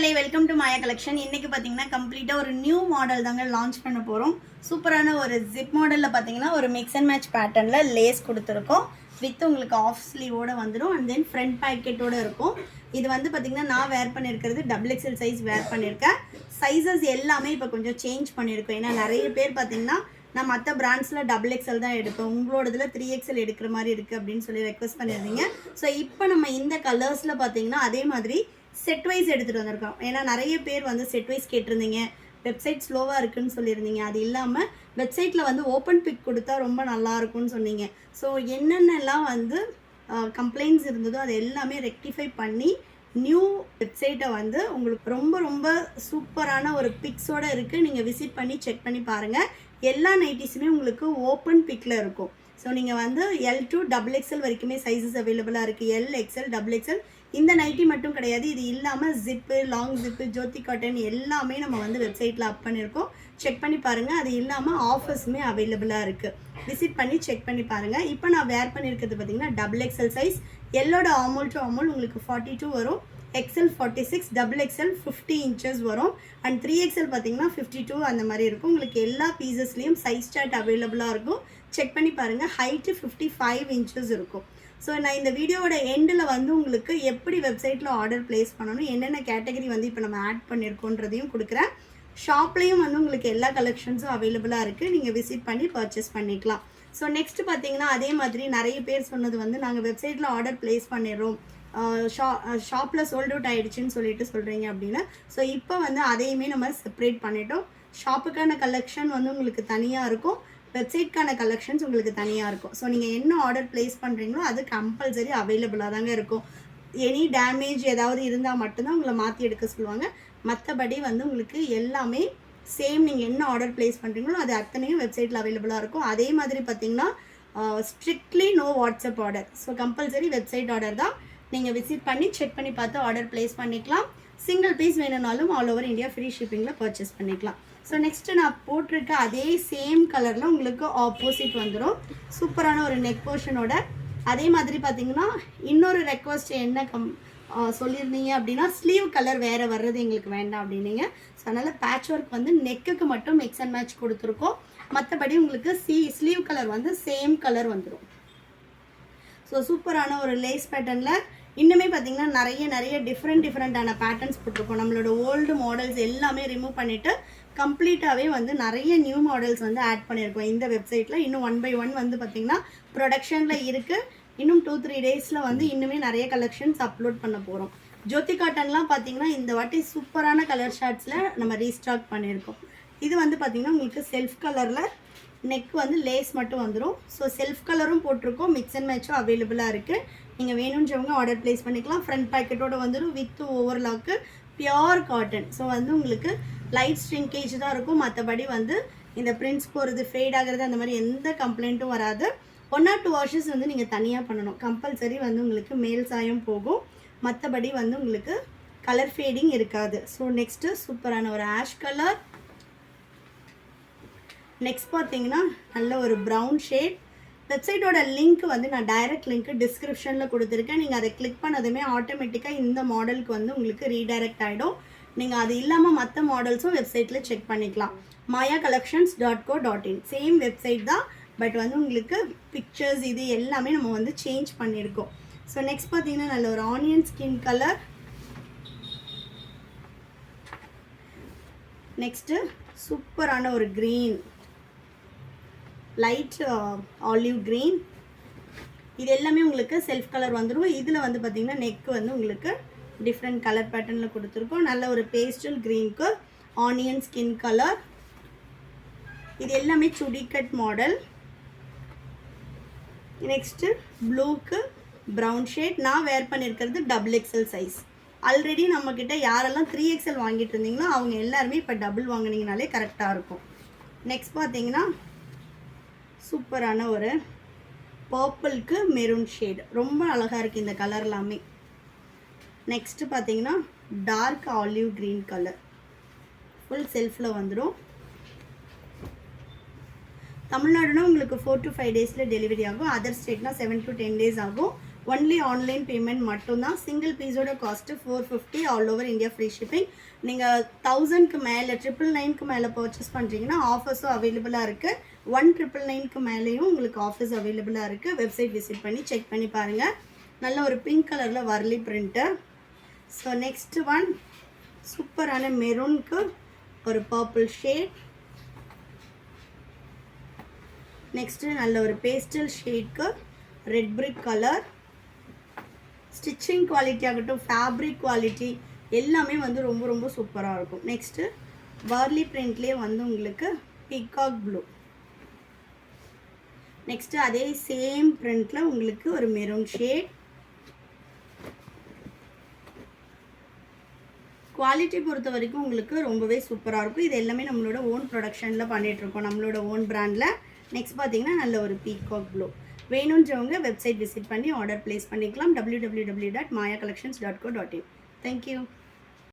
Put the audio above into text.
மக்களே welcome to Maya collection. இன்னைக்கு பார்த்தீங்கன்னா கம்ப்ளீட்டாக ஒரு நியூ மாடல் தாங்க லான்ச் பண்ண போகிறோம். சூப்பரான ஒரு ஜிப் மாடலில் பார்த்தீங்கன்னா ஒரு மிக்ஸ் அண்ட் மேட்ச் பேட்டர்னில் லேஸ் கொடுத்துருக்கோம். வித் உங்களுக்கு ஆஃப் ஸ்லீவோடு வந்துடும். அண்ட் தென் ஃப்ரண்ட் பேக்கெட்டோடு இருக்கும். இது வந்து பார்த்திங்கன்னா நான் வேர் பண்ணியிருக்கிறது XXL சைஸ் வேர் பண்ணியிருக்கேன். சைஸஸ் எல்லாமே இப்போ கொஞ்சம் சேஞ்ச் பண்ணியிருக்கோம். ஏன்னா நிறைய பேர் பார்த்திங்கன்னா நான் மற்ற பிராண்ட்ஸில் XXL தான் எடுப்பேன், உங்களோட இதில் 3XL எடுக்கிற மாதிரி இருக்குது அப்படின்னு சொல்லி ரெக்வஸ்ட் பண்ணியிருந்தீங்க. ஸோ இப்போ நம்ம இந்த கலர்ஸில் பார்த்திங்கன்னா அதே மாதிரி செட் வைஸ் எடுத்துகிட்டு வந்திருக்கோம். ஏன்னா நிறைய பேர் வந்து செட் வைஸ் கேட்டிருந்தீங்க, வெப்சைட் ஸ்லோவாக இருக்குதுன்னு சொல்லியிருந்தீங்க. அது இல்லாமல் வெப்சைட்டில் வந்து ஓப்பன் பிக் கொடுத்தா ரொம்ப நல்லாயிருக்கும்னு சொன்னீங்க. ஸோ என்னென்னலாம் வந்து கம்ப்ளைண்ட்ஸ் இருந்ததோ அது எல்லாமே ரெக்டிஃபை பண்ணி நியூ வெப்சைட்டை வந்து உங்களுக்கு ரொம்ப ரொம்ப சூப்பரான ஒரு பிக்ஸோடு இருக்குது. நீங்கள் விசிட் பண்ணி செக் பண்ணி பாருங்கள். எல்லா நைட்டிஸுமே உங்களுக்கு ஓப்பன் பிக்கில் இருக்கும். ஸோ நீங்கள் வந்து L to XXL வரைக்குமே சைஸஸ் அவைலபிளாக இருக்குது. L, XL, XXL. இந்த நைட்டி மட்டும் கிடையாது, இது இல்லாமல் ஜிப்பு, லாங் ஜிப்பு, ஜோதி காட்டன் எல்லாமே நம்ம வந்து வெப்சைட்டில் அப் பண்ணியிருக்கோம். செக் பண்ணி பாருங்கள். அது இல்லாமல் ஆஃபர்ஸுமே அவைலபிளாக இருக்குது. விசிட் பண்ணி செக் பண்ணி பாருங்கள். இப்போ நான் வேர் பண்ணியிருக்கிறது பார்த்திங்கன்னா XXL சைஸ். எல்லோட ஆமூல் டு ஆமூல் உங்களுக்கு 42 வரும், XL 46, XXL 50 inches வரும். அண்ட் 3XL பார்த்தீங்கன்னா 52 அந்த மாதிரி இருக்கும். உங்களுக்கு எல்லா பீசஸ்லேயும் சைஸ் சார்ட் அவைலபிளாக இருக்கும். செக் பண்ணி பாருங்கள். ஹைட்டு 55 inches இருக்கும். ஸோ நான் இந்த வீடியோவோட எண்டில் வந்து உங்களுக்கு எப்படி வெப்சைட்டில் ஆர்டர் ப்ளேஸ் பண்ணணும், என்னென்ன கேட்டகரி வந்து இப்போ நம்ம ஆட் பண்ணியிருக்கோன்றதையும் கொடுக்குறேன். ஷாப்லேயும் வந்து உங்களுக்கு எல்லா கலெக்ஷன்ஸும் அவைலபிளாக இருக்குது. நீங்கள் விசிட் பண்ணி பர்ச்சேஸ் பண்ணிக்கலாம். ஸோ நெக்ஸ்ட் பார்த்தீங்கன்னா அதே மாதிரி நிறைய பேர் சொன்னது வந்து நாங்கள் வெப்சைட்டில் ஆர்டர் ப்ளேஸ் பண்ணிடுறோம், ஷாப்பில் சோல்ட் அவுட் ஆகிடுச்சின்னு சொல்லிட்டு சொல்கிறீங்க அப்படின்னு. ஸோ இப்போ வந்து அதையுமே நம்ம செப்பரேட் பண்ணிட்டோம். ஷாப்புக்கான கலெக்ஷன் வந்து உங்களுக்கு தனியாக இருக்கும், வெப்சைட்கான கலெக்ஷன்ஸ் உங்களுக்கு தனியாக இருக்கும். ஸோ நீங்கள் என்ன ஆர்டர் ப்ளேஸ் பண்ணுறீங்களோ அது கம்பல்சரி அவைலபிளாக தாங்க இருக்கும். எனி டேமேஜ் ஏதாவது இருந்தால் மட்டும்தான் உங்களை மாற்றி எடுக்க சொல்லுவாங்க. மற்றபடி வந்து உங்களுக்கு எல்லாமே சேம். நீங்கள் என்ன ஆர்டர் ப்ளேஸ் பண்ணுறீங்களோ அது அத்தனையும் வெப்சைட்டில் அவைலபிளாக இருக்கும். அதே மாதிரி பார்த்தீங்கன்னா strictly no WhatsApp order. So compulsory website order தான். நீங்கள் விசிட் பண்ணி செக் பண்ணி பார்த்து ஆர்டர் ப்ளேஸ் பண்ணிக்கலாம். சிங்கிள் பீஸ் வேணும்னாலும் ஆல் ஓவர் இந்தியா ஃப்ரீ ஷிப்பிங்கில் பர்ச்சேஸ் பண்ணிக்கலாம். ஸோ நெக்ஸ்ட்டு நான் போட்டிருக்க அதே சேம் கலரில் உங்களுக்கு ஆப்போசிட் வந்துடும். சூப்பரான ஒரு நெக் போர்ஷனோட. அதே மாதிரி பார்த்தீங்கன்னா இன்னொரு ரெக்வஸ்ட் என்ன சொல்லியிருந்தீங்க அப்படின்னா ஸ்லீவ் கலர் வேறு வர்றது எங்களுக்கு வேண்டாம் அப்படின்னீங்க. ஸோ அதனால் பேட்ச் ஒர்க் வந்து நெக்குக்கு மட்டும் மிக்ஸ் அண்ட் மேட்ச் கொடுத்துருக்கோம். மற்றபடி உங்களுக்கு ஸ்லீவ் கலர் வந்து சேம் கலர் வந்துடும். ஸோ சூப்பரான ஒரு லேஸ் பேட்டர்னில் இன்னுமே பார்த்திங்கன்னா நிறைய டிஃப்ரெண்ட்டான பேட்டர்ன்ஸ் போட்டிருக்கோம். நம்மளோட ஓல்டு மாடல்ஸ் எல்லாமே ரிமூவ் பண்ணிவிட்டு கம்ப்ளீட்டாகவே வந்து நிறைய நியூ மாடல்ஸ் வந்து ஆட் பண்ணியிருக்கோம் இந்த வெப்சைட்டில். இன்னும் 1 by 1 வந்து பார்த்திங்கன்னா ப்ரொடக்ஷனில் இருக்குது. இன்னும் 2-3 டேஸில் வந்து இன்னுமே நிறைய கலெக்ஷன்ஸ் அப்லோட் பண்ண போகிறோம். ஜோதி காட்டன்லாம் பார்த்திங்கன்னா இந்த வாட்டி சூப்பரான கலர் ஷார்ட்ஸில் நம்ம ரீஸ்டாக் பண்ணியிருக்கோம். இது வந்து பார்த்திங்கன்னா உங்களுக்கு செல்ஃப் கலரில் நெக் வந்து லேஸ் மட்டும் வந்துடும். ஸோ செல்ஃப் கலரும் போட்டிருக்கோம், மிக்ஸ் அண்ட் மேட்சும் அவைலபிளாக இருக்குது. நீங்கள் வேணுன்றவங்க ஆர்டர் ப்ளேஸ் பண்ணிக்கலாம். ஃப்ரண்ட் பேக்கெட்டோடு வந்துடும் with overlock, pure cotton. So வந்து உங்களுக்கு லைட் ஸ்ட்ரிங்கேஜ் தான் இருக்கும். மற்றபடி வந்து இந்த பிரிண்ட்ஸ் போகிறது, ஃபேட் ஆகிறது அந்த மாதிரி எந்த கம்ப்ளைண்ட்டும் வராது. 1 or 2 வாஷஸ் வந்து நீங்கள் தனியாக பண்ணணும். கம்பல்சரி வந்து உங்களுக்கு மேல் சாயம் போகும். மற்றபடி வந்து உங்களுக்கு கலர் ஃபேடிங் இருக்காது. ஸோ நெக்ஸ்ட்டு சூப்பரான ஒரு ஆஷ் கலர். நெக்ஸ்ட் பார்த்தீங்கன்னா நல்ல ஒரு ப்ரௌன் ஷேட். வெப்சைட்டோட லிங்க் வந்து நான் டைரக்ட் லிங்க்கு டிஸ்கிரிப்ஷனில் கொடுத்துருக்கேன். நீங்கள் அதை கிளிக் பண்ணதுமே ஆட்டோமேட்டிக்காக இந்த மாடலுக்கு வந்து உங்களுக்கு ரீடைரக்ட் ஆகிடும். நீங்கள் அது இல்லாமல் மற்ற மாடல்ஸும் வெப்சைட்டில் செக் பண்ணிக்கலாம். mayacollections.co.in சேம் வெப்சைட் தான். பட் வந்து உங்களுக்கு பிக்சர்ஸ் இது எல்லாமே நம்ம வந்து சேஞ்ச் பண்ணியிருக்கோம். ஸோ நெக்ஸ்ட் பார்த்தீங்கன்னா நல்ல ஒரு ஆனியன் ஸ்கின் கலர். நெக்ஸ்ட்டு சூப்பரான ஒரு க்ரீன், லைட் ஆலிவ் க்ரீன். இது எல்லாமே உங்களுக்கு செல்ஃப் கலர் வந்துடும். இதில் வந்து பார்த்திங்கன்னா நெக் வந்து உங்களுக்கு டிஃப்ரெண்ட் கலர் பேட்டர்னில் கொடுத்துருக்கோம். நல்ல ஒரு பேஸ்டல் க்ரீனுக்கு ஆனியன் ஸ்கின் கலர். இது எல்லாமே சுடி கட் மாடல். நெக்ஸ்ட்டு ப்ளூக்கு ப்ரௌன் ஷேட். நான் வேர் பண்ணியிருக்கிறது XXL சைஸ். ஆல்ரெடி நம்மக்கிட்ட யாரெல்லாம் 3XL வாங்கிட்டு இருந்தீங்களோ அவங்க எல்லாருமே இப்போ டபுள் வாங்கினீங்கனாலே கரெக்டாக இருக்கும். நெக்ஸ்ட் பார்த்தீங்கன்னா சூப்பரான ஒரு பர்பிளுக்கு மெரூன் ஷேட். ரொம்ப அழகாக இருக்குது இந்த கலர் எல்லாமே. நெக்ஸ்ட்டு பார்த்தீங்கன்னா dark olive green colour. Full செல்ஃபில் வந்துடும். தமிழ்நாடுனா உங்களுக்கு 4 to 5 டேஸில் டெலிவரி ஆகும். அதர் ஸ்டேட்னா 7 to 10 days ஆகும். ஒன்லி ஆன்லைன் பேமெண்ட் மட்டும்தான். சிங்கிள் பீஸோட cost 450, all over India free shipping. நீங்கள் 1000க்கு மேலே 999க்கு மேலே பர்ச்சேஸ் பண்ணுறீங்கன்னா ஆஃபர்ஸும் அவைலபிளாக இருக்குது. 1999க்கு மேலேயும் உங்களுக்கு ஆஃபர்ஸ் அவைலபிளாக இருக்குது. வெப்சைட் விசிட் பண்ணி செக் பண்ணி பாருங்கள். நல்ல ஒரு பிங்க் கலரில் Warli print. So next one சூப்பரான மெரூனுக்கு ஒரு பர்பிள் ஷேட். நெக்ஸ்ட்டு நல்ல ஒரு பேஸ்டல் ஷேட்க்கு red brick colour. Stitching quality ஆகட்டும், ஃபேப்ரிக் குவாலிட்டி எல்லாமே வந்து ரொம்ப ரொம்ப சூப்பராக இருக்கும். நெக்ஸ்ட்டு வார்லி பிரிண்ட்லேயே வந்து உங்களுக்கு பீகாக் ப்ளூ. நெக்ஸ்ட்டு அதே சேம் பிரிண்டில் உங்களுக்கு ஒரு மெரூன் ஷேட். குவாலிட்டி பொறுத்த வரைக்கும் உங்களுக்கு ரொம்பவே சூப்பராக இருக்கும். இது எல்லாமே நம்மளோட ஓன் ப்ரொடக்ஷனில் பண்ணிகிட்ருக்கோம், நம்மளோட ஓன் பிராண்டில். நெக்ஸ்ட் பார்த்தீங்கன்னா நல்ல ஒரு பீகாக் ப்ளூ. வேணுன்றவங்க வெப்சைட் விசிட் பண்ணி ஆர்டர் ப்ளேஸ் பண்ணிக்கலாம். www.mayacollections.co.in. தேங்க்யூ.